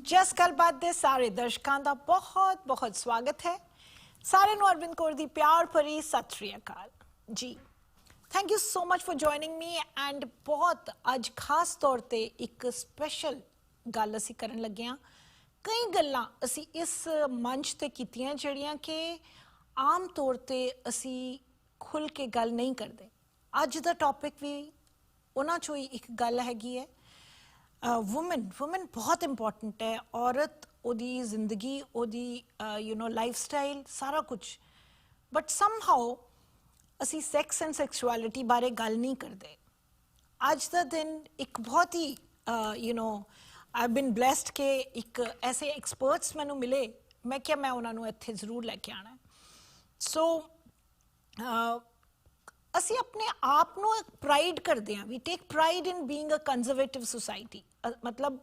जस गलबात दे सारे दर्शकों का बहुत बहुत स्वागत है। सारे नू अरविंद कौर दी प्यार भरी सत श्री अकाल जी। Thank you so much for joining me and बहुत अज खास तौर पे एक स्पैशल गल असी करन लगे हाँ। कई गल्लां असी इस मंच ते कीतियां जड़ियां कि आम तौर ते असी खुल के गल नहीं करते। अज दा टॉपिक भी उन्हां चों ही एक गल हैगी है। वुमेन बहुत इंपॉर्टेंट है। औरत ओदी जिंदगी ओदी लाइफस्टाइल सारा कुछ, बट समहाउ असी सेक्स एंड सैक्सुअलिटी बारे गल नहीं करते। आज का दिन एक बहुत ही आई बिन ब्लैस्ड के एक ऐसे एक्सपर्ट्स मैनू मिले। मैं क्या मैं उन्होंने इत्थे जरूर लैके आना है। सो ਅਸੀਂ अपने आप ਨੂੰ प्राइड करते हैं। We take pride in being a conservative society. मतलब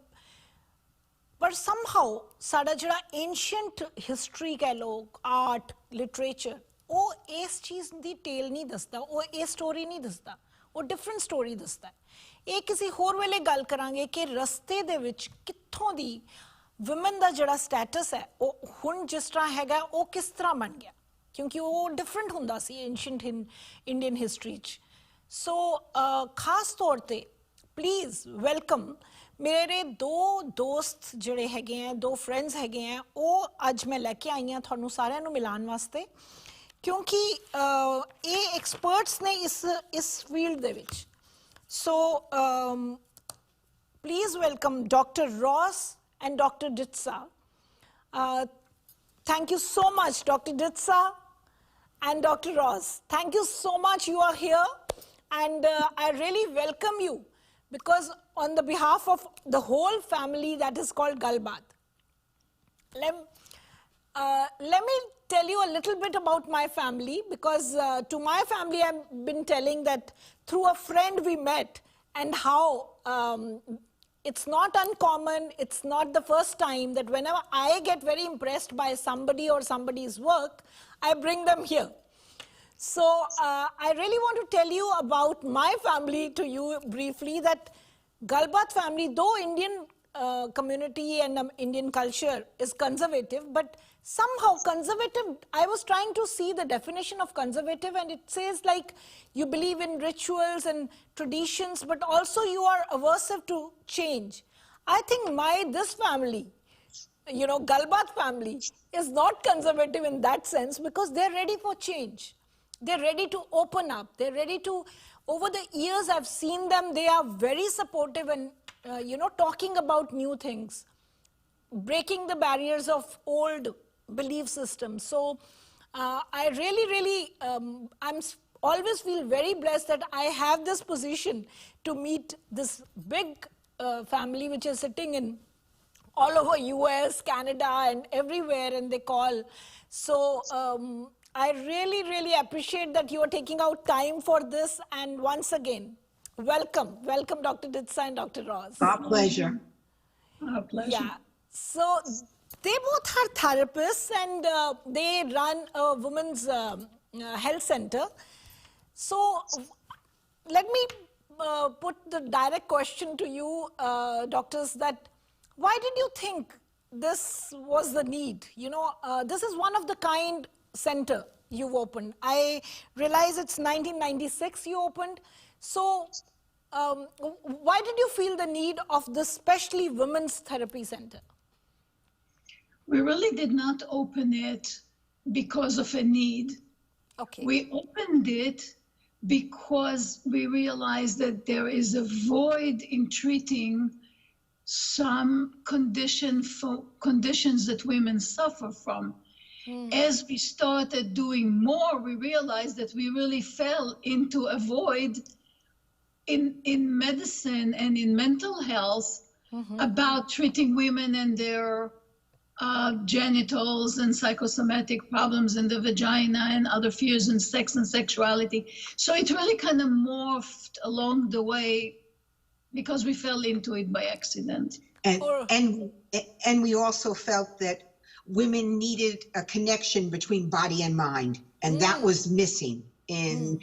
पर समहाउ साडा जिहड़ा एंशियंट हिस्टरी कह लो, आर्ट लिटरेचर, वो इस चीज़ की टेल नहीं दसदा, वो ये स्टोरी नहीं दसदा, वो डिफरेंट स्टोरी दसदा है। ये किसी होर वेले गल करांगे कि रस्ते दे विच कित्थों दी वुमेन दा जिहड़ा स्टेटस है वो हुण जिस तरह हैगा वो किस तरह बन गया, क्योंकि वो डिफरेंट हुंदा सी एंशियंट इंडियन हिस्टरी च। सो खास तौर पे प्लीज़ वेलकम मेरे दो दोस्त जिहड़े हैगे हैं, दो फ्रेंड्स हैगे हैं, वो अज मैं लैके आई हाँ तुहानू सारिਆਂ नू मिलान वास्ते, क्योंकि ये एक्सपर्ट्स ने इस फील्ड दे विच। So please welcome doctor Ross and doctor Ditza. Thank you so much, Dr. DITZA and Dr. Ross. Thank you so much you are here, and I really welcome you because on the behalf of the whole family that is called GALBAAT. Let me tell you a little bit about my family, because to my family I've been telling that through a friend we met, and how it's not uncommon, it's not the first time that whenever I get very impressed by somebody or somebody's work, I bring them here. So I really want to tell you about my family to you briefly, that GALBAAT family, though Indian community and Indian culture is conservative, but somehow conservative, I was trying to see the definition of conservative, and it says like you believe in rituals and traditions, but also you are aversive to change. I think this family, GALBAAT family, is not conservative in that sense, because they're ready for change. They're ready to open up. They're ready to, over the years I've seen them, they are very supportive and talking about new things, breaking the barriers of old belief systems. So I really, I'm always feel very blessed that I have this position to meet this big family which is sitting in all over US, Canada and everywhere, and they call. So I really appreciate that you are taking out time for this, and once again, welcome Dr. DITZA and Dr. Ross. Our pleasure. Our pleasure. Yeah. So they both are therapists, and they run a women's health center. So let me put the direct question to you, doctors, that why did you think this was the need? This is one of the kind center you've opened. I realize it's 1996 you opened. So why did you feel the need of this specially women's therapy center? We really did not open it because of a need. Okay. We opened it because we realized that there is a void in treating some conditions that women suffer from. As we started doing more, we realized that we really fell into a void in medicine and in mental health about treating women and their genitals and psychosomatic problems in the vagina and other fears in sex and sexuality. So it really kind of morphed along the way because we fell into it by accident. And we also felt that women needed a connection between body and mind, and that was missing in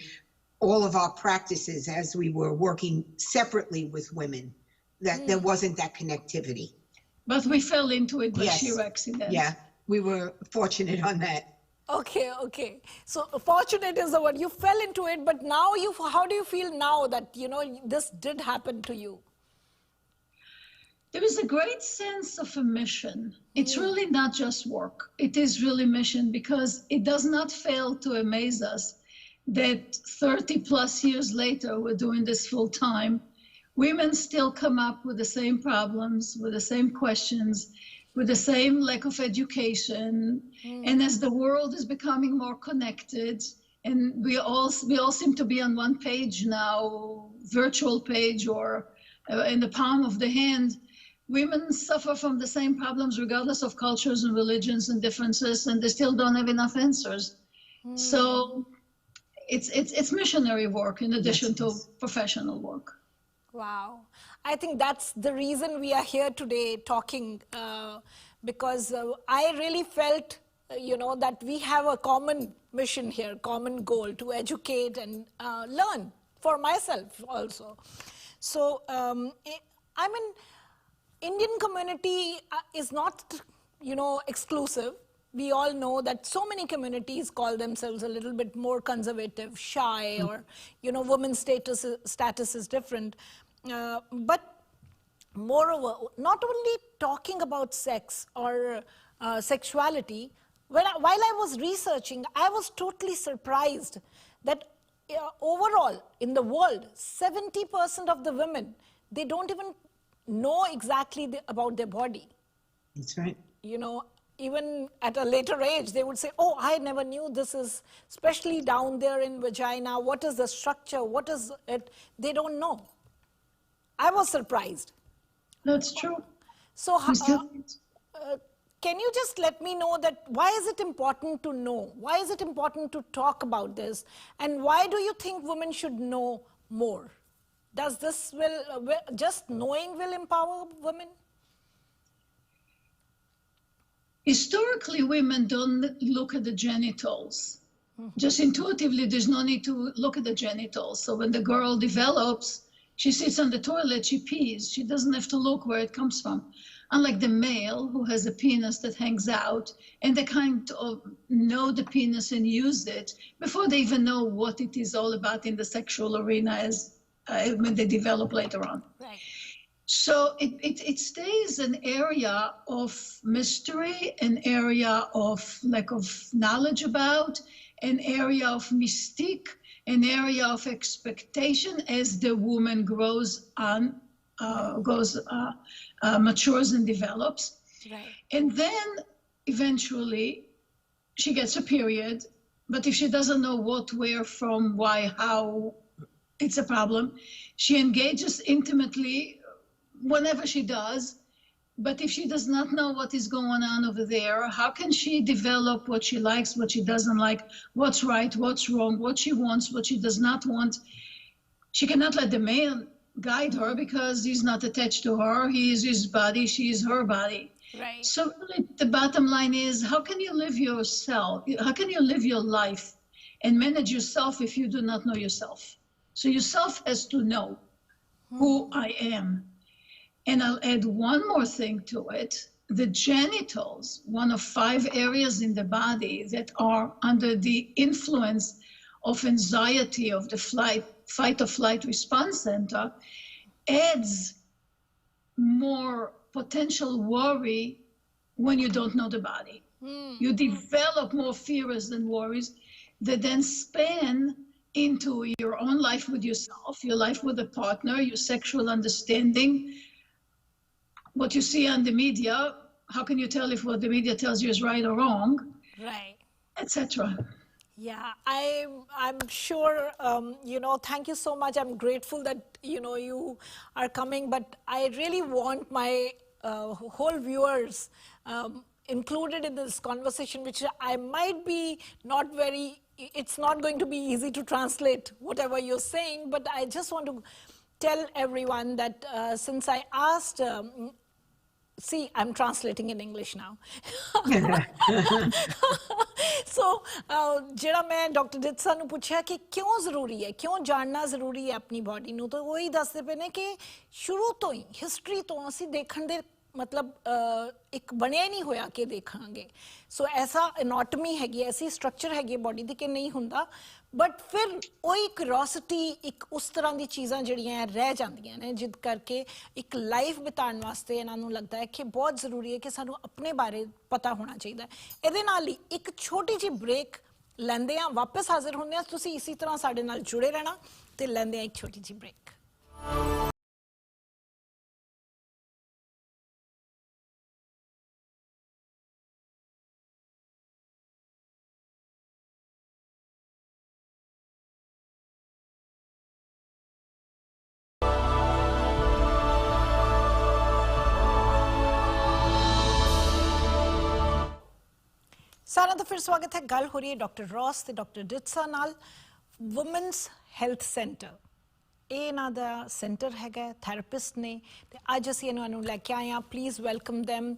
all of our practices as we were working separately with women, that there wasn't that connectivity. But we fell into it by Yes. sheer accident. Yeah, we were fortunate on that. Okay, okay. So fortunate is the word. You fell into it, but now how do you feel now that, you know, this did happen to you? There is a great sense of a mission. It's really not just work. It is really mission, because it does not fail to amaze us that 30 plus years later, we're doing this full time. Women still come up with the same problems, with the same questions, with the same lack of education. And as the world is becoming more connected, and we all seem to be on one page now, virtual page or in the palm of the hand, women suffer from the same problems regardless of cultures and religions and differences, and they still don't have enough answers. So it's missionary work in addition to professional work. Wow. I think that's the reason we are here today talking, because I really felt, you know, that we have a common mission here, common goal to educate and learn for myself also. So, I mean, Indian community is not, you know, exclusive. We all know that so many communities call themselves a little bit more conservative, shy, or, you know, women's status is different. But moreover, not only talking about sex or sexuality, while I was researching, I was totally surprised that overall in the world, 70% of the women, they don't even know exactly about their body. That's right. You know, even at a later age, they would say, oh, I never knew this is, especially down there in vagina, what is the structure, what is it? They don't know. I was surprised. That's true. So, can you just let me know that why is it important to know? Why is it important to talk about this? And why do you think women should know more? Does this just knowing will empower women? Historically, women don't look at the genitals. Just intuitively, there's no need to look at the genitals. So when the girl develops, she sits on the toilet, she pees. She doesn't have to look where it comes from. Unlike the male who has a penis that hangs out, and they kind of know the penis and use it before they even know what it is all about in the sexual arena as when they develop later on. Right. So it stays an area of mystery, an area of lack of knowledge about, an area of mystique, an area of expectation as the woman grows on, matures and develops. Right. And then eventually she gets a period, but if she doesn't know what, where, from, why, how, it's a problem. She engages intimately whenever she does, but if she does not know what is going on over there, how can she develop what she likes, what she doesn't like, what's right, what's wrong, what she wants, what she does not want? She cannot let the man guide her because he's not attached to her. He is his body, she is her body. Right. So really the bottom line is, how can you live yourself? How can you live your life and manage yourself if you do not know yourself? So yourself has to know who I am. And I'll add one more thing to it. The genitals, one of 5 areas in the body that are under the influence of anxiety of the fight or flight response center, adds more potential worry when you don't know the body. You develop more fears and worries that then span into your own life with yourself, your life with a partner, your sexual understanding, what you see on the media. How can you tell if what the media tells you is right or wrong? Right. Etc. Yeah, I'm sure, you know, thank you so much. I'm grateful that, you know, you are coming, but I really want my whole viewers included in this conversation, which I might be not very, it's not going to be easy to translate whatever you're saying, but I just want to tell everyone that since I asked, see, I'm translating in English now. So, ਜਿਹੜਾ ਮੈਂ doctor ਦਿਤਜ਼ਾ ਨੂੰ ਪੁੱਛਿਆ ਕਿ ਕਿਉਂ ਜ਼ਰੂਰੀ ਹੈ, ਕਿਉਂ ਜਾਣਨਾ ਜ਼ਰੂਰੀ ਹੈ ਆਪਣੀ ਬਾਡੀ ਨੂੰ, ਤਾਂ ਉਹੀ ਦੱਸਦੇ ਪਏ ਨੇ ਕਿ ਸ਼ੁਰੂ ਤੋਂ ਹੀ ਹਿਸਟਰੀ ਤੋਂ ਅਸੀਂ ਦੇਖਣ ਦੇ मतलब एक ਬਣਿਆ ਨਹੀਂ ਹੋਇਆ ਕਿ ਦੇਖਾਂਗੇ ਸੋ ਐਸਾ ਐਨਾਟਮੀ ਹੈਗੀ ਐਸੀ ਸਟਰਕਚਰ ਹੈਗੀ ਬੋਡੀ ਦੀ ਕਿ ਨਹੀਂ ਹੁੰਦਾ ਬਟ ਫਿਰ ਉਹੀ ਕਿਉਰਿਓਸਿਟੀ ਇੱਕ ਉਸ ਤਰ੍ਹਾਂ ਦੀ ਚੀਜ਼ਾਂ ਜਿਹੜੀਆਂ ਰਹਿ ਜਾਂਦੀਆਂ ਨੇ ਜਿਦ ਕਰਕੇ ਇੱਕ ਲਾਈਫ ਬਿਤਾਉਣ ਵਾਸਤੇ ਇਹਨਾਂ ਨੂੰ ਲੱਗਦਾ ਹੈ ਕਿ ਬਹੁਤ ਜ਼ਰੂਰੀ ਹੈ ਕਿ ਸਾਨੂੰ ਆਪਣੇ ਬਾਰੇ ਪਤਾ ਹੋਣਾ ਚਾਹੀਦਾ ਇਹਦੇ ਨਾਲ ਹੀ ਇੱਕ ਛੋਟੀ ਜਿਹੀ ਬ੍ਰੇਕ ਲੈਂਦੇ ਆ ਵਾਪਸ ਹਾਜ਼ਰ ਹੁੰਦੇ ਆ ਤੁਸੀਂ ਇਸੇ ਤਰ੍ਹਾਂ ਸਾਡੇ ਨਾਲ ਜੁੜੇ ਰਹਿਣਾ ਤੇ ਲੈਂਦੇ ਆ ਇੱਕ ਛੋਟੀ ਜਿਹੀ ਬ੍ਰੇਕ सारा तो फिर स्वागत है गल हो रही है डॉक्टर रॉस ते डॉक्टर डित्सा नाल वुमेन्स हैल्थ सेंटर ਇਹ ਇਹਨਾਂ ਦਾ ਸੈਂਟਰ ਹੈਗਾ ਥੈਰੇਪਿਸਟ ਨੇ ਤੇ ਅੱਜ ਅਸੀਂ ਇਹਨਾਂ ਨੂੰ ਲੈ ਕੇ ਆਏ ਹਾਂ please welcome them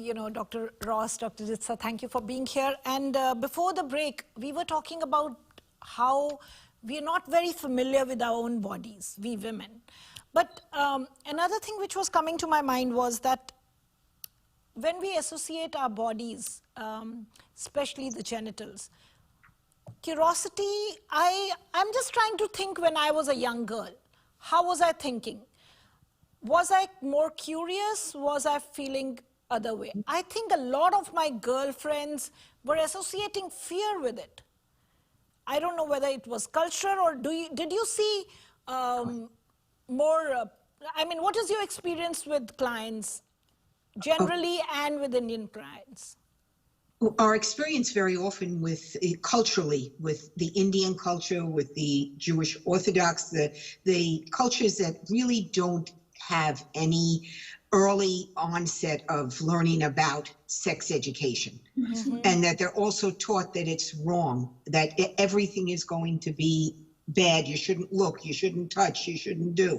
you know Dr. Ross, Dr. Ditza, thank you for being here and before the break we were talking about how we are not very familiar with our own bodies we women but another thing which was coming to my mind was that when we associate our bodies, especially the genitals, curiosity, I'm just trying to think when I was a young girl, how was I thinking? Was I more curious? Was I feeling other way? I think a lot of my girlfriends were associating fear with it. I don't know whether it was culture or did you see more, I mean, what is your experience with clients? Generally and with Indian clients? Our experience very often with culturally, with the Indian culture, with the Jewish Orthodox, the cultures that really don't have any early onset of learning about sex education. Mm-hmm. And that they're also taught that it's wrong, that everything is going to be bad. You shouldn't look, you shouldn't touch, you shouldn't do.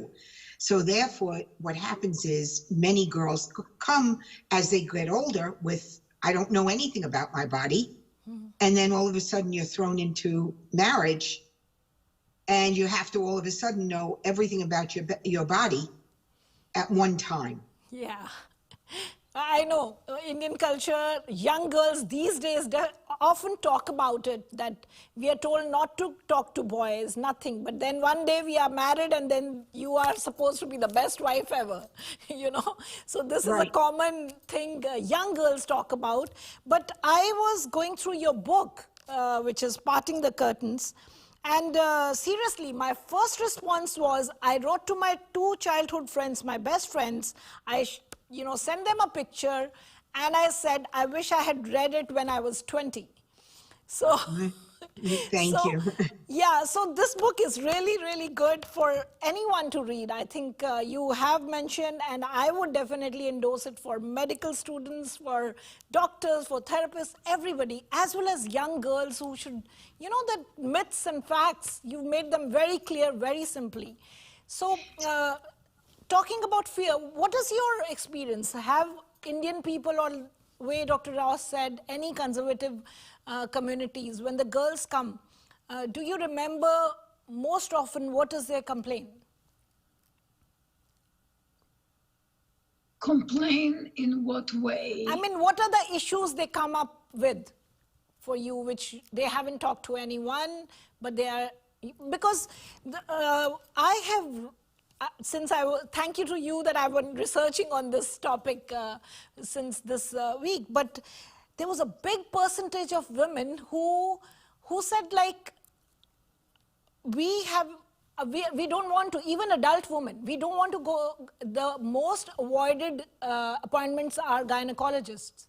So therefore, what happens is many girls come as they get older with, I don't know anything about my body. Mm-hmm. And then all of a sudden you're thrown into marriage and you have to all of a sudden know everything about your body at one time. Yeah. I know Indian culture, young girls these days often talk about it, that we are told not to talk to boys, nothing. But then one day we are married and then you are supposed to be the best wife ever, you know. So this is a common thing young girls talk about. But I was going through your book, which is Parting the Curtains. And seriously, my first response was, I wrote to my 2 childhood friends, my best friends. Send them a picture and I said, I wish I had read it when I was 20. So, Thank you. Yeah, so this book is really, really good for anyone to read. I think you have mentioned, and I would definitely endorse it for medical students, for doctors, for therapists, everybody, as well as young girls who should, that myths and facts, you made them very clear, very simply. So, talking about fear, what is your experience? Have Indian people, or way Dr. Ross said, any conservative communities, when the girls come, do you remember most often what is their complaint? Complain in what way? I mean, what are the issues they come up with for you, which they haven't talked to anyone, but they are, because I have, thank you to you that I've been researching on this topic since this week, but there was a big percentage of women who said, like, we don't want to, even adult women, we don't want to go, the most avoided appointments are gynecologists.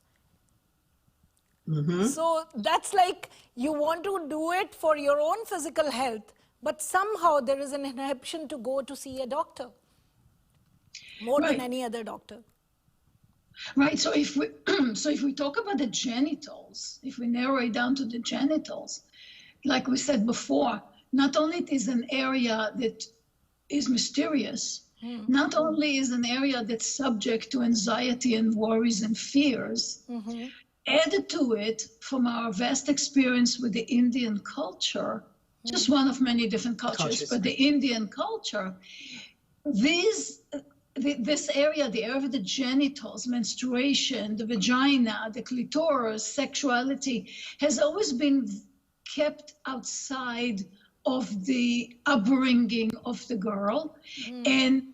Mm-hmm. So that's like, you want to do it for your own physical health, but somehow there is an inhibition to go to see a doctor more than any other doctor. Right. So if we talk about the genitals, if we narrow it down to the genitals, like we said before, not only it is an area that is mysterious, not only is an area that's subject to anxiety and worries and fears, added to it from our vast experience with the Indian culture, just one of many different cultures, but the Indian culture, these this area, the area of the genitals, menstruation, the vagina, the clitoris, sexuality, has always been kept outside of the upbringing of the girl. And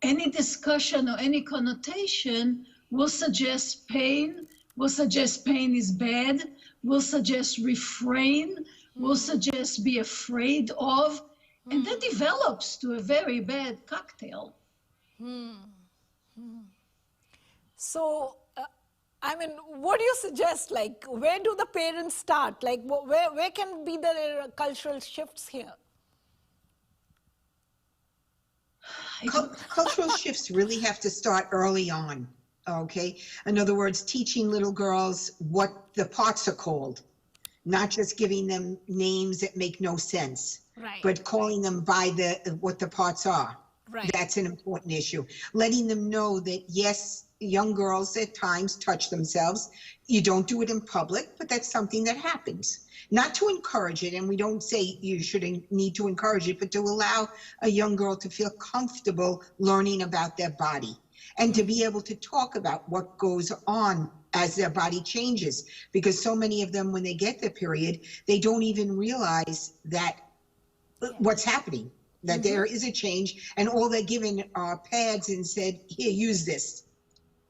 any discussion or any connotation will suggest pain, will suggest pain is bad, will suggest refrain, will suggest be afraid of, and that develops to a very bad cocktail. So, I mean, what do you suggest? Like, where do the parents start? Like, where can be the cultural shifts here? Cultural shifts really have to start early on, okay? In other words, teaching little girls what the parts are called, not just giving them names that make no sense, but calling them by what the parts are. That's an important issue. Letting them know that, yes, young girls at times touch themselves. You don't do it in public, but that's something that happens. Not to encourage it, and we don't say you shouldn't need to encourage it, but to allow a young girl to feel comfortable learning about their body and to be able to talk about what goes on as their body changes. Because so many of them, when they get their period, they don't even realize that what's happening, that there is a change, and all they're given are pads and said, here, use this.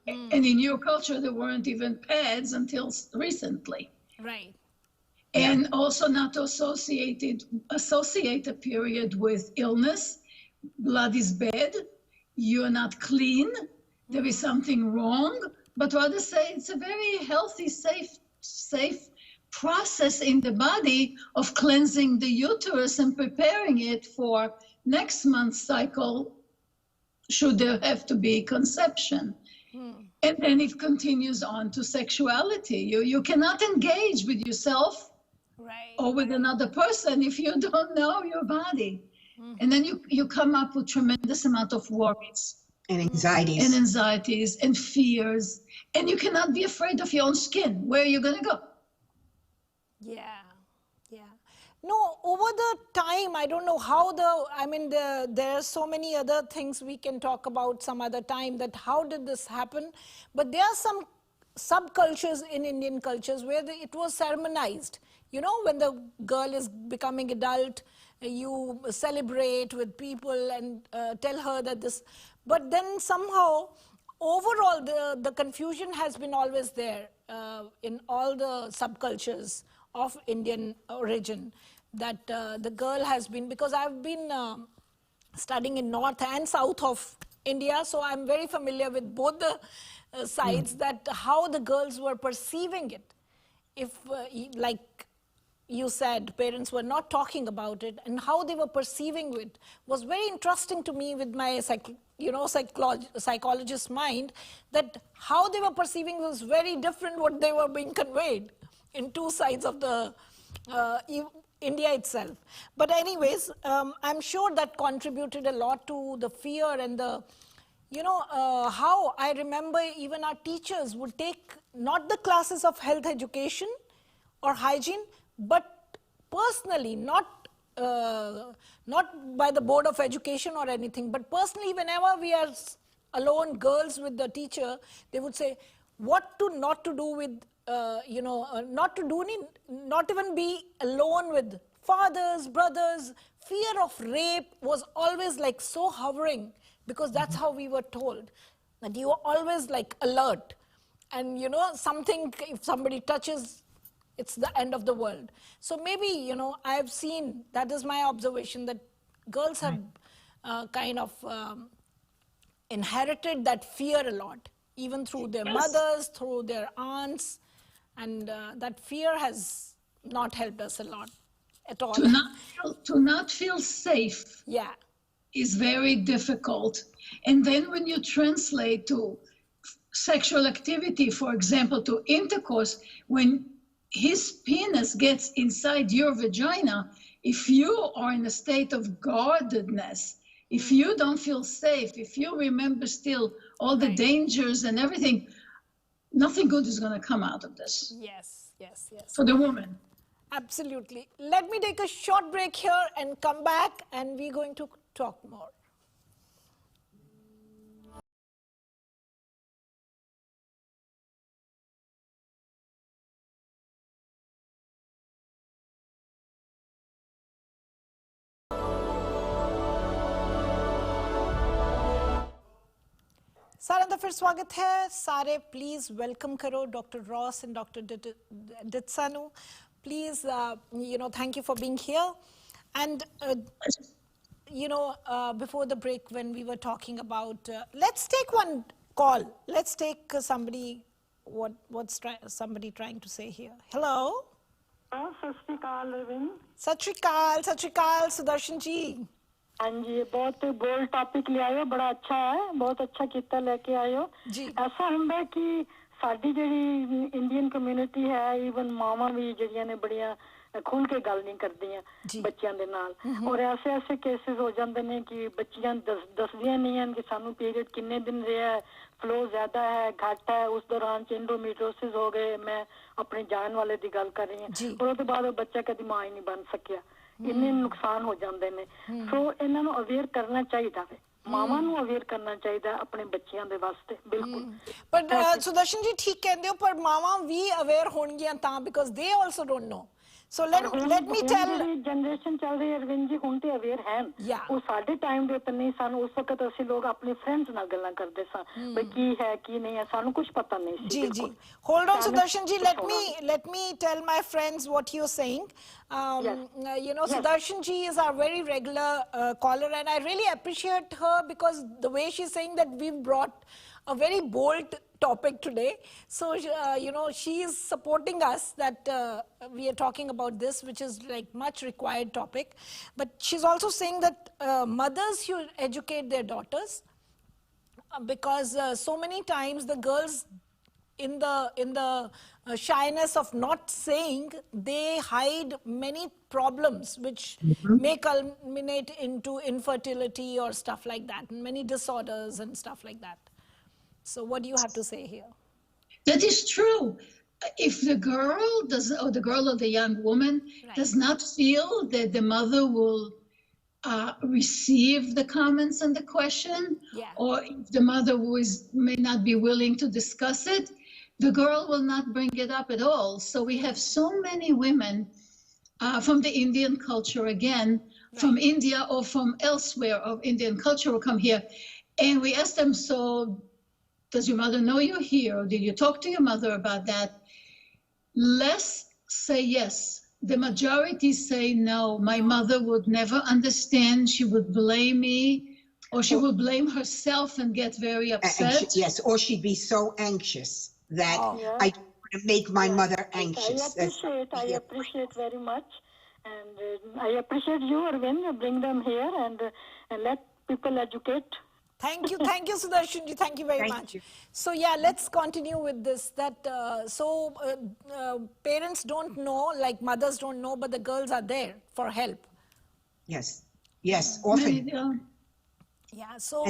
And in your culture, there weren't even pads until recently. Right. And also not to associate a period with illness. Blood is bad. You're not clean. There is something wrong. But rather say it's a very healthy, safe process in the body of cleansing the uterus and preparing it for next month's cycle, should there have to be conception. And then it continues on to sexuality. You cannot engage with yourself or with another person if you don't know your body. And then you come up with tremendous amount of worries. And anxieties. And anxieties and fears. And you cannot be afraid of your own skin. Where are you going to go? Yeah. No, over the time, I don't know how there are so many other things we can talk about some other time, that how did this happen? But there are some subcultures in Indian cultures where it was sermonized. You know, when the girl is becoming adult, you celebrate with people and tell her that this, but then somehow, overall, the confusion has been always there in all the subcultures of Indian origin, that the girl has been, because I've been studying in north and south of India, so I'm very familiar with both the sides, that how the girls were perceiving it. If, like you said, parents were not talking about it, and how they were perceiving it was very interesting to me with my psychologist's mind, that how they were perceiving was very different what they were being conveyed in two sides of the India itself. But anyways, I'm sure that contributed a lot to the fear and the, how I remember even our teachers would take not the classes of health education or hygiene, but personally, not by the board of education or anything, but personally, whenever we are alone, girls with the teacher, they would say what not to do with, not even be alone with fathers, brothers. Fear of rape was always like so hovering, because that's how we were told, that you are always like alert. And something, if somebody touches, it's the end of the world. So maybe, I've seen, that is my observation, that girls have kind of inherited that fear a lot, even through their mothers, through their aunts, and that fear has not helped us a lot at all. To not feel safe is very difficult. And then when you translate to sexual activity, for example, to intercourse, when his penis gets inside your vagina, if you are in a state of guardedness, if you don't feel safe, if you remember still all the dangers and everything, nothing good is going to come out of this. Yes. For the woman. Absolutely. Let me take a short break here and come back, and we're going to talk more. सारे का फिर स्वागत है सारे please welcome करो doctor Ross and doctor डित्जा नु please thank you for being here and before the break when we were talking about let's take one call, let's take somebody somebody trying to say here. Hello. सत श्री अकाल रविंद। सत श्री अकाल सुदर्शन जी। हाँ जी, बहुत bold topic ले आयो, बड़ा अच्छा है, बहुत अच्छा किता लेके आयो जी। ऐसा ਹੁੰਦਾ है कि साडी ਜਿਹੜੀ इंडियन कम्युनिटी है ईवन मावां भी ਜਿਹੜੀਆਂ ਨੇ ਬੜੀਆਂ खुल के गल नहीं करदियां ਬੱਚਿਆਂ ਦੇ ਨਾਲ और ऐसे ऐसे केसेस हो जाते हैं कि बच्चियां दसदियां नहीं हैं कि सानू पीरियड किन्ने दिन रहा है, फ्लो ज्यादा है घट है, उस दौरान एंडोमेट्रियोसिस हो गए, मैं अपने जान वाले की गल कर रही हूँ और उसके बाद बच्चा कभी मां ही नहीं बन सकिया, इन्ने नुकसान हो जाते हैं। सो इन्हां नूं अवेयर करना चाहिए है, मावां नूं अवेयर करना चाहिए अपने बच्चियां दे वास्ते। बिल्कुल पर सुदर्शन जी ठीक कहंदे हो, पर मावां भी अवेयर होणगियां तां because they also don't know. So let me tell generation चल रही है अरविंद जी, हुण ते अवेयर हैं वो साडे टाइम दे उत्ते नहीं सन, उस वक्त असि लोग अपने फ्रेंड्स नाल गल्लां करदे सन भाई की है की नहीं है, सानू कुछ पता नहीं सी। जी hold on Sudarshan ji, let me tell my friends what you're saying. Sudarshan ji is our very regular caller and I really appreciate her because the way she's saying that we've brought a very bold topic today. So, she is supporting us that we are talking about this, which is like much required topic. But she's also saying that mothers should educate their daughters because so many times the girls in the shyness of not saying, they hide many problems which may culminate into infertility or stuff like that, and many disorders and stuff like that. So what do you have to say here? That is true. If the girl or the young woman does not feel that the mother will receive the comments and the question, or if the mother may not be willing to discuss it, the girl will not bring it up at all. So we have so many women from the Indian culture, again, from India or from elsewhere of Indian culture will come here. And we ask them, so does your mother know you're here? Or did you talk to your mother about that? Less say yes. The majority say no. My mother would never understand. She would blame me, or she would blame herself and get very upset. Yes, or she'd be so anxious that I don't want to make my mother anxious. I appreciate very much. And I appreciate you, Arvind, bring them here and let people educate. Thank you, Sudarshan ji. Thank you very much. So let's continue with this. That parents don't know, like mothers don't know, but the girls are there for help. Yes, often. So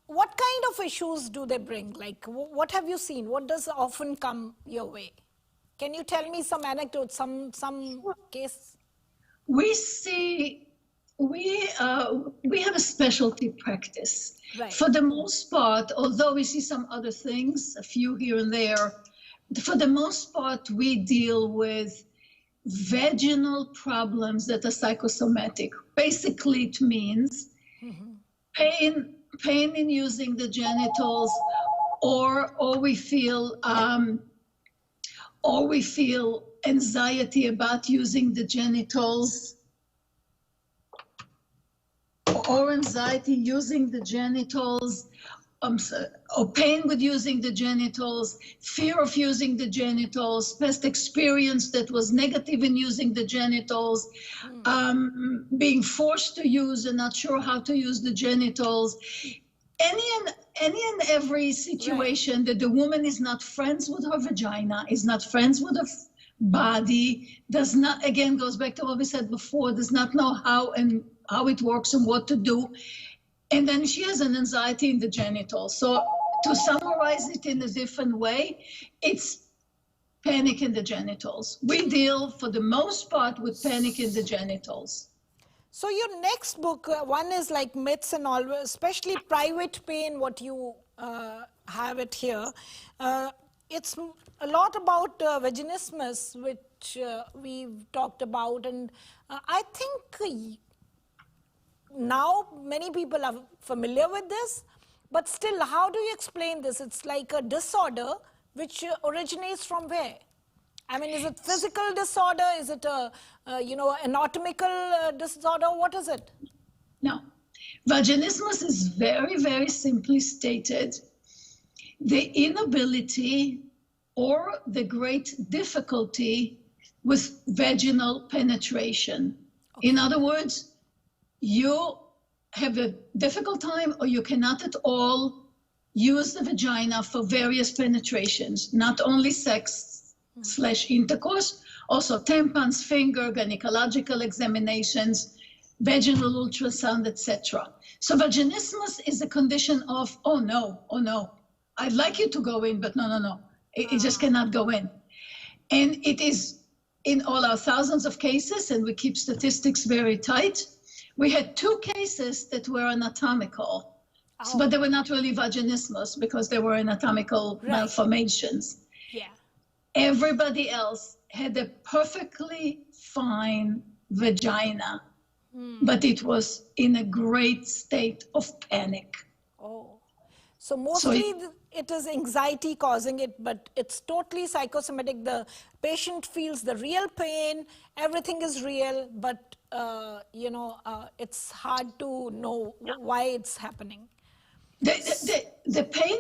what kind of issues do they bring? Like, what have you seen? What does often come your way? Can you tell me some anecdotes, some case? We see. We have a specialty practice. For the most part, although we see some other things, a few here and there, for the most part, we deal with vaginal problems that are psychosomatic. Basically, it means pain in using the genitals, or we feel anxiety about using the genitals. Or anxiety using the genitals, or pain with using the genitals, fear of using the genitals, past experience that was negative in using the genitals, being forced to use and not sure how to use the genitals. Any and every situation that the woman is not friends with her vagina, is not friends with her body, does not, again, goes back to what we said before, does not know how it works and what to do. And then she has an anxiety in the genitals. So to summarize it in a different way, it's panic in the genitals. We deal for the most part with panic in the genitals. So your next book, one is like myths and all, especially private pain, what you have it here. It's a lot about vaginismus, which we've talked about. And I think now many people are familiar with this, But still, how do you explain this? It's like a disorder which originates from where? I mean, is it physical disorder? Is it a, anatomical disorder? What is it? No. Vaginismus is very, very simply stated. The inability or the great difficulty with vaginal penetration. Okay. In other words, you have a difficult time or you cannot at all use the vagina for various penetrations, not only sex/intercourse, also tampons, finger, gynecological examinations, vaginal ultrasound, etc. So vaginismus is a condition of, oh no, I'd like you to go in, but no. It just cannot go in. And it is in all our thousands of cases, and we keep statistics very tight. We had 2 cases that were anatomical, but they were not really vaginismus because they were anatomical malformations. Yeah. Everybody else had a perfectly fine vagina, but it was in a great state of panic. Oh, so mostly it is anxiety causing it, but it's totally psychosomatic. The patient feels the real pain, everything is real, but it's hard to know why it's happening. The pain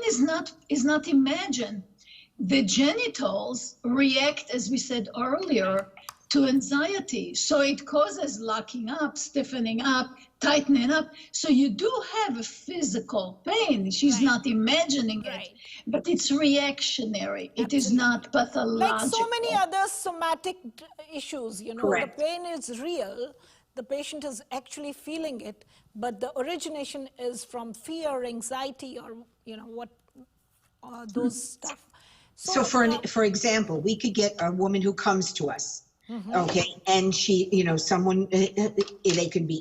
is not imagined. The genitals react, as we said earlier, to anxiety. So it causes locking up, stiffening up, tightening up. So you do have a physical pain. She's not imagining it, but it's reactionary. Absolutely. It is not pathological. Like so many other somatic issues, Correct. The pain is real. The patient is actually feeling it, but the origination is from fear, anxiety, or, those stuff. So for example, we could get a woman who comes to us, okay, and she, someone, they could be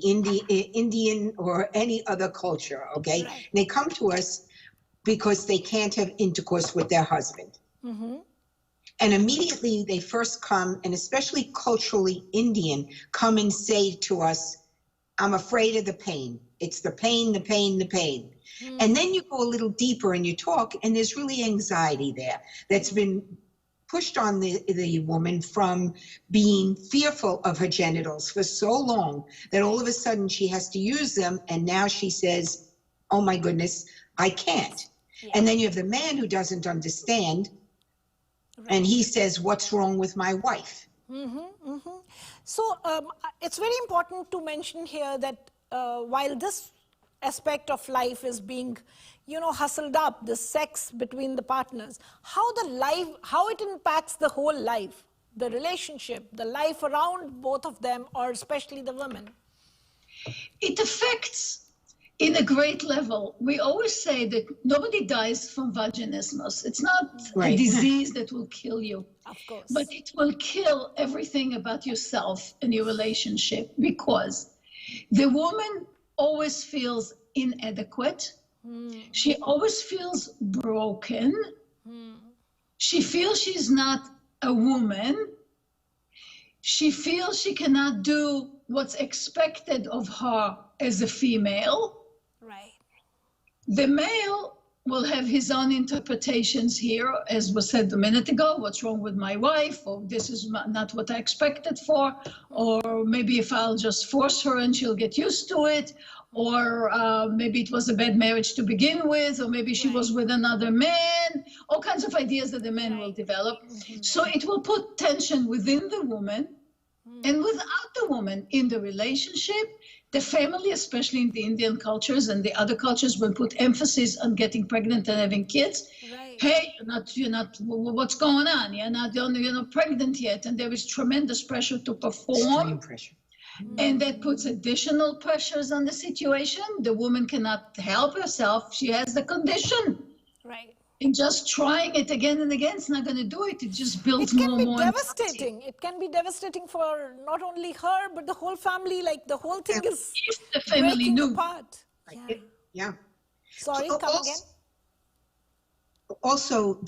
Indian or any other culture, okay? Right. And they come to us because they can't have intercourse with their husband. And immediately they first come, and especially culturally Indian, come and say to us, I'm afraid of the pain. It's the pain, the pain, the pain. And then you go a little deeper and you talk, and there's really anxiety there that's been pushed on the woman from being fearful of her genitals for so long that all of a sudden she has to use them, and now she says, oh my goodness, I can't. Yeah. And then you have the man who doesn't understand, and he says, what's wrong with my wife? So it's very important to mention here that while this aspect of life is being, hustled up, the sex between the partners, how it impacts the whole life, the relationship, the life around both of them, or especially the women. It affects in a great level. We always say that nobody dies from vaginismus. It's not a disease that will kill you. Of course. But it will kill everything about yourself and your relationship, because the woman always feels inadequate. She always feels broken. She feels she's not a woman. She feels she cannot do what's expected of her as a female. Right. The male will have his own interpretations here, as was said a minute ago. What's wrong with my wife? Or this is not what I expected for. Or maybe if I'll just force her and she'll get used to it. Or maybe it was a bad marriage to begin with, or maybe she was with another man, all kinds of ideas that the man will develop. So it will put tension within the woman and without the woman in the relationship. The family, especially in the Indian cultures and the other cultures, will put emphasis on getting pregnant and having kids. Right. Hey, you're not, what's going on? You're not pregnant yet. And there is tremendous pressure to perform. Extreme pressure. And that puts additional pressures on the situation. The woman cannot help herself. She has the condition. Right. And just trying it again and again, it's not going to do it. It just builds more and more. It can be devastating. It can be devastating for not only her, but the whole family. Like the whole thing is the family breaking knew. apart. Yeah. Sorry, so come again. Also,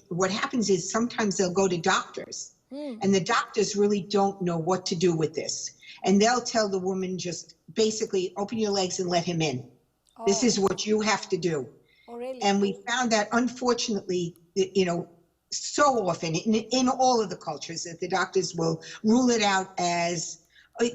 what happens is sometimes they'll go to doctors, and the doctors really don't know what to do with this. And they'll tell the woman, just basically open your legs and let him in. This is what you have to do. Oh, really? And we found that, unfortunately, so often in all of the cultures, that the doctors will rule it out as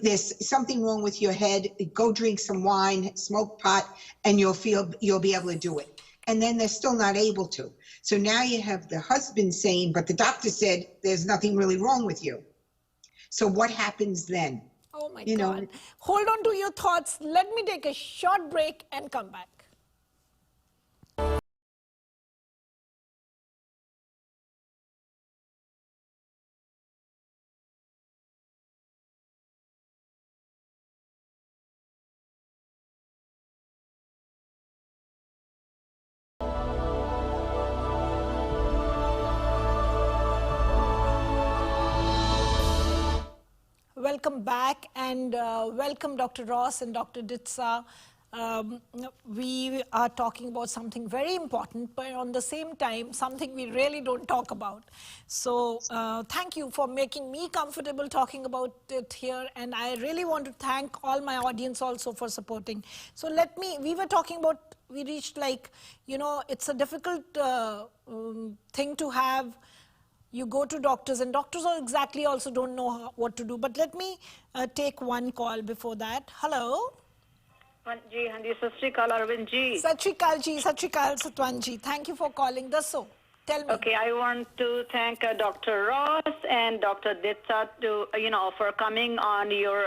there's something wrong with your head. Go drink some wine, smoke pot, and you'll be able to do it. And then they're still not able to. So now you have the husband saying, but the doctor said there's nothing really wrong with you. So what happens then? Oh my God. Hold on to your thoughts. Let me take a short break and come back. Welcome back, and welcome Dr. Ross and Dr. DITZA. We are talking about something very important, but on the same time, something we really don't talk about. So thank you for making me comfortable talking about it here, and I really want to thank all my audience also for supporting. So we were talking about, we reached it's a difficult thing to have. You go to doctors, and doctors exactly also don't know what to do. But let me take one call before that. Hello? जी हाँ जी सत श्री अकाल अरविंद जी सत श्री अकाल सतवन जी. Thank you for calling. Dasso, tell me. Okay, I want to thank Dr. Ross and Dr. DITZA for coming on your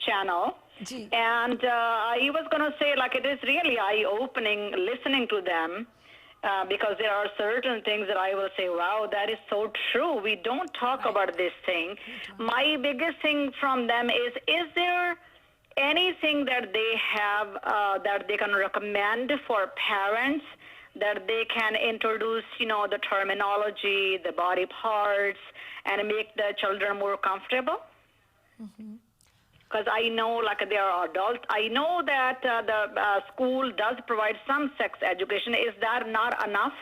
channel. Ji. And I was going to say, it is really eye-opening listening to them. Because there are certain things that I will say, wow, that is so true. We don't talk about this thing. My biggest thing from them is there anything that they have that they can recommend for parents, that they can introduce, the terminology, the body parts, and make the children more comfortable? Because I know, there are adults. I know that the school does provide some sex education. Is that not enough,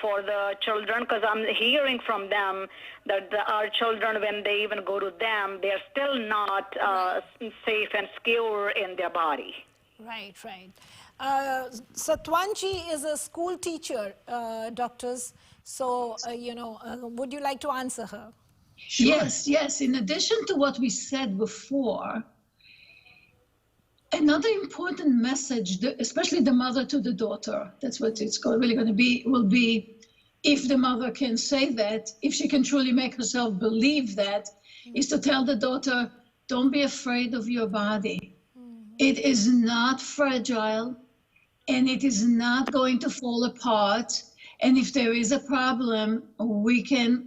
for the children? Because I'm hearing from them that our children, when they even go to them, they're still not safe and secure in their body. Right. Satwanji is a school teacher, doctors. So, would you like to answer her? Sure. Yes. In addition to what we said before, another important message, especially the mother to the daughter, that's what it's really going to be, will be, if the mother can say that, if she can truly make herself believe that, is to tell the daughter, don't be afraid of your body. It is not fragile, and it is not going to fall apart. And if there is a problem, we can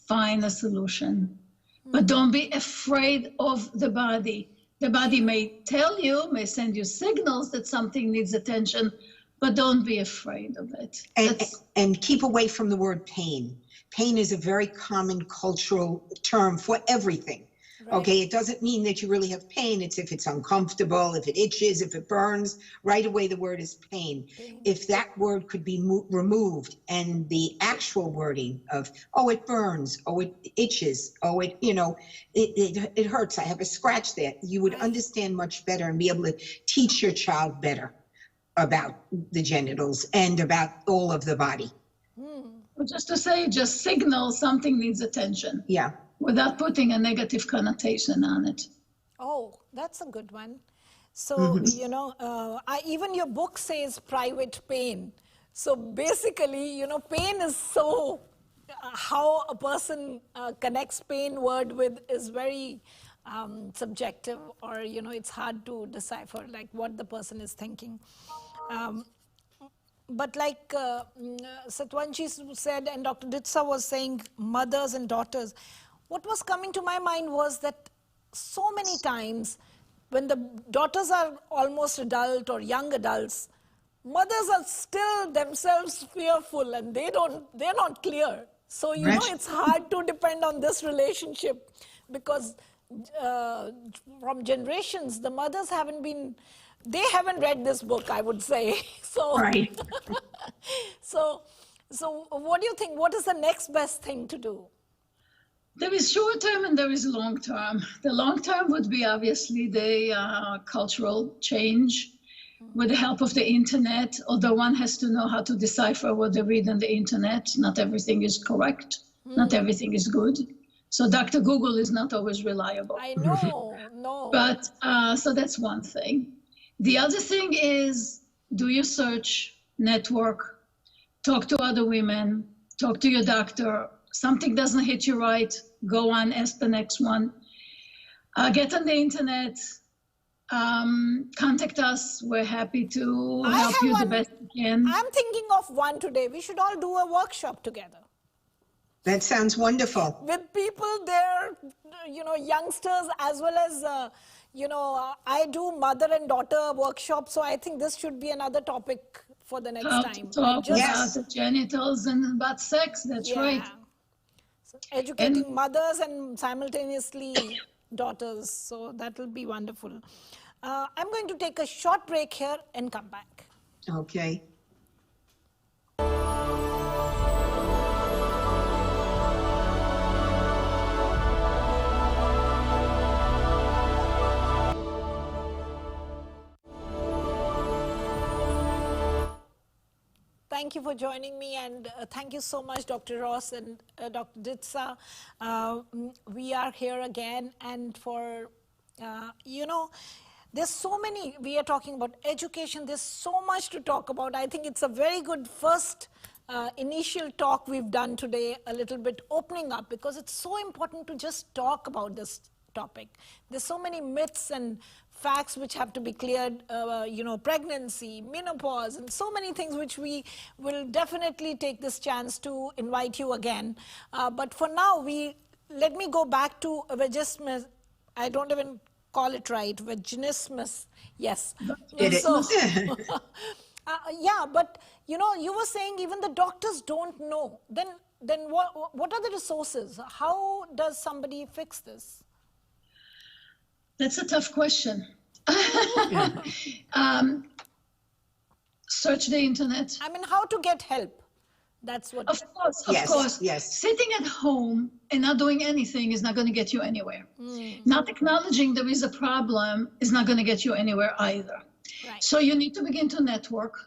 find a solution. But don't be afraid of the body. The body may tell you, may send you signals that something needs attention, but don't be afraid of it. And keep away from the word pain. Pain is a very common cultural term for everything. Right. Okay, it doesn't mean that you really have pain. It's if it's uncomfortable, if it itches, if it burns, right away the word is pain. If that word could be removed, and the actual wording of, oh, it burns, oh, it itches, oh, it hurts, I have a scratch there, you would understand much better and be able to teach your child better about the genitals and about all of the body. Well, just to say, just signal something needs attention. Yeah. Without putting a negative connotation on it. Oh, that's a good one. So, even your book says private pain. So basically, pain is so, how a person connects pain word with is very subjective, or, it's hard to decipher what the person is thinking. But like Satwanji said, and Dr. DITZA was saying, mothers and daughters, what was coming to my mind was that so many times when the daughters are almost adult or young adults, mothers are still themselves fearful, and they're not clear. So, it's hard to depend on this relationship, because from generations, the mothers they haven't read this book, I would say. So, right. so what do you think? What is the next best thing to do? There is short term and there is long term. The long term would be obviously the cultural change with the help of the internet, although one has to know how to decipher what they read on the internet. Not everything is correct. Not everything is good. So Dr. Google is not always reliable. I know, no. But so that's one thing. The other thing is do your search, network, talk to other women, talk to your doctor. Something doesn't hit you right, go on, ask the next one. Get on the internet, contact us. We're happy to help you the best we can. I'm thinking of one today. We should all do a workshop together. That sounds wonderful. With people there, you know, youngsters as well as, you know, I do mother and daughter workshops. So I think this should be another topic for the next time. Talk about the genitals and about sex, that's right. So educating mothers and simultaneously daughters. So that will be wonderful. I'm going to take a short break here and come back. Okay. Thank you for joining me, and thank you so much, Dr. Ross and Dr. DITZA. We are here again, and for, you know, there's so many, we are talking about education, there's so much to talk about. I think it's a very good first initial talk we've done today, a little bit opening up, because it's so important to just talk about this topic. There's so many myths and facts which have to be cleared, you know, pregnancy, menopause, and so many things which we will definitely take this chance to invite you again. But for now, let me go back to vaginismus. I don't even call it right, vaginismus. Yes. So, yeah, but you know, you were saying even the doctors don't know. Then what are the resources? How does somebody fix this? That's a tough question. Search the internet. I mean, how to get help? That's what. Of course. Yes. Sitting at home and not doing anything is not going to get you anywhere. Not acknowledging there is a problem is not going to get you anywhere either. Right. So you need to begin to network.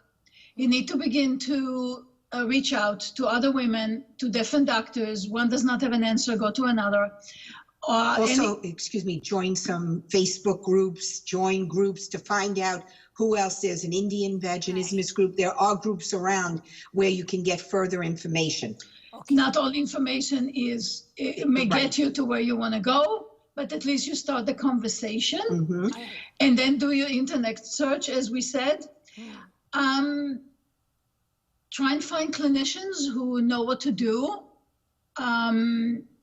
You need to begin to reach out to other women, to different doctors. One does not have an answer, go to another. Also, excuse me, join some Facebook groups, join groups to find out who else. There's an Indian vaginismus group. There are groups around where you can get further information. Okay. Not all information it may get you to where you want to go, but at least you start the conversation. And then do your internet search, as we said. Try and find clinicians who know what to do.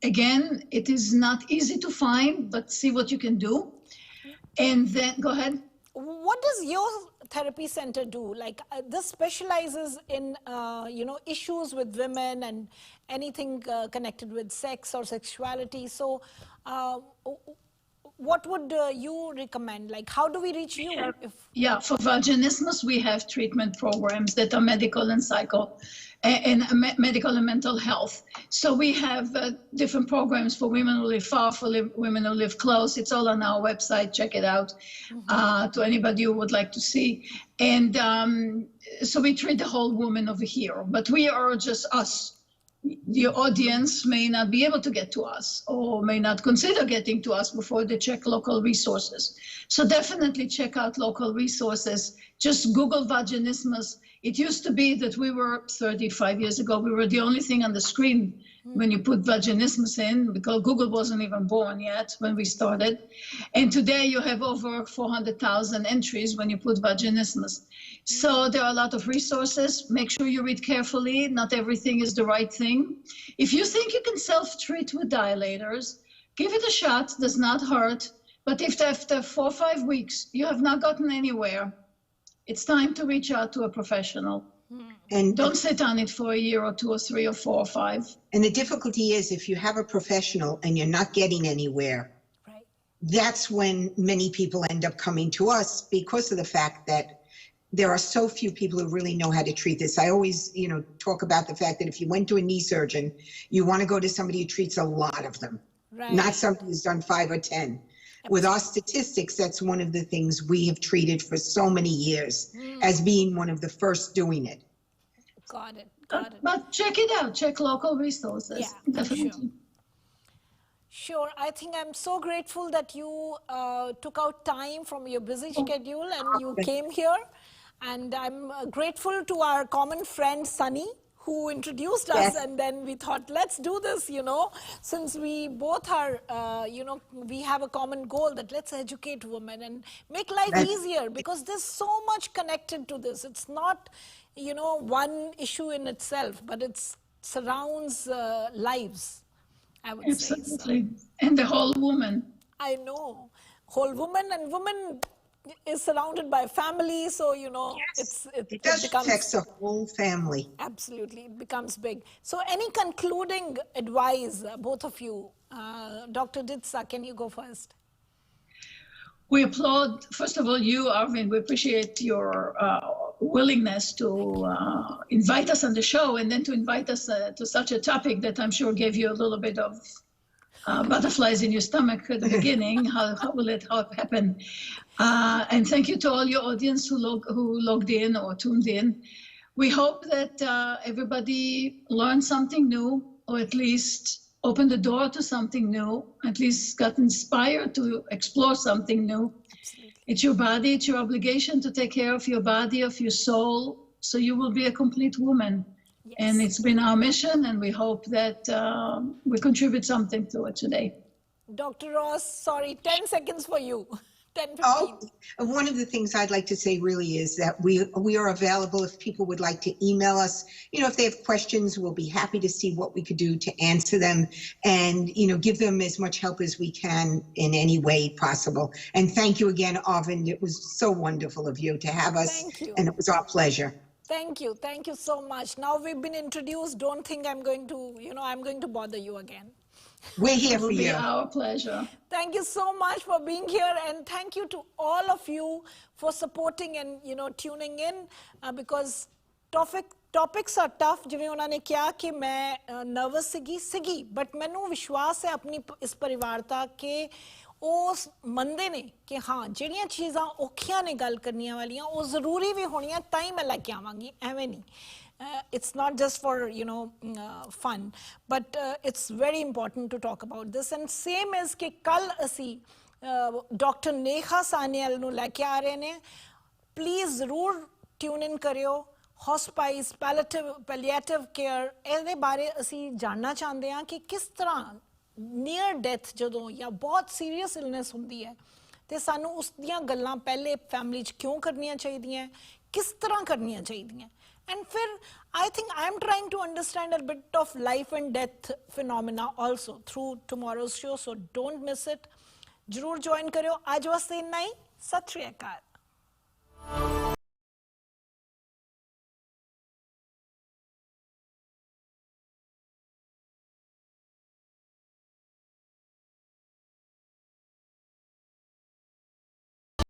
Again, it is not easy to find, but see what you can do. And then, go ahead. What does your therapy center do? Like, this specializes in, you know, issues with women and anything connected with sex or sexuality. So, what would you recommend? Like, how do we reach you? Yeah, for vaginismus, we have treatment programs that are medical and medical and mental health. So we have different programs for women who live far, for women who live close. It's all on our website. Check it out to anybody who would like to see. And so we treat the whole woman over here, but we are just us. The audience may not be able to get to us or may not consider getting to us before they check local resources. So definitely check out local resources. Just Google vaginismus. It used to be that we were, 35 years ago, we were the only thing on the screen when you put vaginismus in, because Google wasn't even born yet when we started. And today you have over 400,000 entries when you put vaginismus. So there are a lot of resources. Make sure you read carefully. Not everything is the right thing. If you think you can self-treat with dilators, give it a shot. Does not hurt. But if after 4 or 5 weeks you have not gotten anywhere, it's time to reach out to a professional. And don't sit on it for a year or 2 or 3 or 4 or 5. And the difficulty is if you have a professional and you're not getting anywhere, that's when many people end up coming to us because of the fact that there are so few people who really know how to treat this. I always, talk about the fact that if you went to a knee surgeon, you want to go to somebody who treats a lot of them, not somebody who's done 5 or 10. With our statistics, that's one of the things we have treated for so many years as being one of the first doing it. Got it. But check it out. Check local resources. Yeah, definitely. Sure. I think I'm so grateful that you took out time from your busy schedule and you came here. And I'm grateful to our common friend, Sunny, who introduced us, and then we thought, let's do this, since we both are, we have a common goal that let's educate women and make life easier, because there's so much connected to this. It's not, one issue in itself, but it surrounds lives, I would say. Absolutely. And the whole woman. I know. Whole woman, and woman is surrounded by family, so it does becomes, affects the whole family. Absolutely, it becomes big. So any concluding advice, both of you? Dr. DITZA, can you go first? We applaud, first of all, you, Arvind. We appreciate your willingness to invite us on the show, and then to invite us to such a topic that I'm sure gave you a little bit of butterflies in your stomach at the beginning. How will it happen? And thank you to all your audience who logged in or tuned in. We hope that everybody learned something new, or at least opened the door to something new, at least got inspired to explore something new. Absolutely. It's your body, it's your obligation to take care of your body, of your soul, so you will be a complete woman. Yes. And it's been our mission, and we hope that we contribute something to it today. Dr. Ross, sorry, 10 seconds for you. 10, 15. Oh, one of the things I'd like to say really is that we are available if people would like to email us. If they have questions, we'll be happy to see what we could do to answer them and, give them as much help as we can in any way possible. And thank you again, Arvind. It was so wonderful of you to have us. Thank you. And it was our pleasure. Thank you. Thank you so much. Now we've been introduced. Don't think I'm going to bother you again. We're here for you. you. It will be our pleasure. Thank you so much for being here, and thank you to all of you for supporting and tuning in, because topics are tough. जिवें उन्होंने कहा कि मैं nervous सीगी, but मैनू विश्वास है अपनी इस परिवारता के उस मंदे ने कि हाँ ਜਿਹੜੀਆਂ चीज़ां औखियां ने गल करनियां वालियां वो ज़रूरी भी होनियां ताई मैं लेके आवांगी एवें नहीं. It's not just for fun, but it's very important to talk about this. And same as कि कल असी Dr. नेहा सानियल नू लेके आ रहे ने. Please ज़रूर tune in करियो. Hospice, palliative care, ਇਹਦੇ बारे असी जानना चाहते हैं कि किस तरह near death जदों या बहुत serious illness हुंदी है ते सानू उस दियां गल्लां पहले family च क्यों करनियां चाहिदियां, किस तरह करनियां चाहिदियां. And I think I'm trying to understand a bit of life and death phenomena also through tomorrow's show, so don't miss it. जरूर join करियो. आज वास्ते इतना ही. सत श्री अकाल.